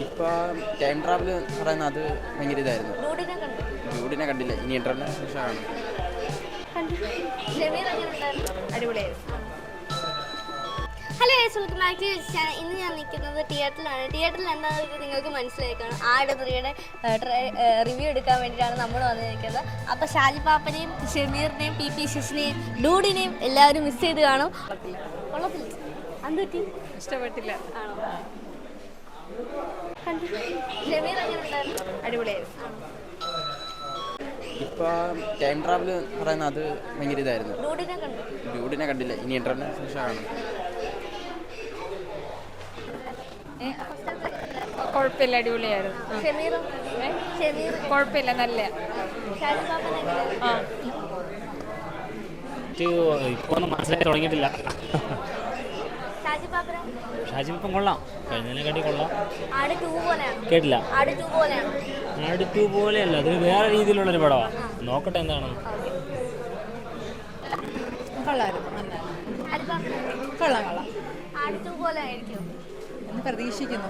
ഇപ്പം time travel പറയുന്നത് അത് ഭയങ്കര ഇതായിരുന്നു. ഡൂഡിനെ കണ്ടു. ഡ്യൂഡിനെ കണ്ടില്ല, ഇനി ഇന്റർനാഷണൽ ഷോ കാണും. ഷമീർ എങ്ങനെ ഉണ്ടായിരുന്നു? അടിപൊളിയായിരുന്നു. Hello welcome back to channel. ഇന്ന് ഞാൻ നിൽക്കുന്നത് തിയേറ്ററിലാണ്. തിയേറ്ററിൽ എന്താണെന്ന് നിങ്ങൾക്ക് മനസ്സിലാക്കണം. ആട് 3യുടെ റിവ്യൂ എടുക്കാൻ വേണ്ടിയിട്ടാണ് നമ്മൾ വന്നിരിക്കുന്നത്. അപ്പോൾ ഷാജിപ്പാപ്പനെയും ഷമീറിനെയും പി ശശിനെയും ഡൂഡിനെയും എല്ലാവരും മിസ് ചെയ്ത് കാണും. കൊള്ളത്തില്ല, എന്തുപറ്റി? ഇഷ്ടപ്പെട്ടില്ല. ആണോ? ഷമീർ എങ്ങനെ ഉണ്ടായിരുന്നു? അടിപൊളിയായിരുന്നു. ഇപ്പം ടൈം ട്രാവൽ പറയുന്നത് അത് ഭയങ്കര ഇതായിരുന്നു. ഡൂഡിനെ കണ്ടു. ഡ്യൂഡിനെ കണ്ടില്ല, ഇനി ഇന്റർനാഷണൽ ഷോ കാണും. കുഴപ്പമില്ല, അടിപൊളിയായിരുന്നു. ഷമീറും ഷമീർ കുഴപ്പമില്ല, നല്ല. ഷാജിപ്പാപ്പൻ എങ്ങനെയായിരുന്നു? ഇപ്പോൾ ഒന്നും മനസ്സിലായി തുടങ്ങിയിട്ടില്ല. ഷാജിപ്പാപ്പനെ ഷാജിപ്പം കൊള്ളാം, കഴിഞ്ഞതിനെക്കാട്ടി കൊള്ളാം. ആട് 2 പോലെയാണ്. കേട്ടില്ല. ആട് 2 പോലെയാണ്. അടുത്തു പോലെയല്ല, അതൊരു വേറെ രീതിയിലുള്ളൊരു പടമാണ്. നോക്കട്ടെ എന്താണ്. കൊള്ളായിരുന്നു, നല്ല. കൊള്ളാം കൊള്ളാം ആട് 2 പോലെ ആയിരിക്കും എന്ന് പ്രതീക്ഷിക്കുന്നു.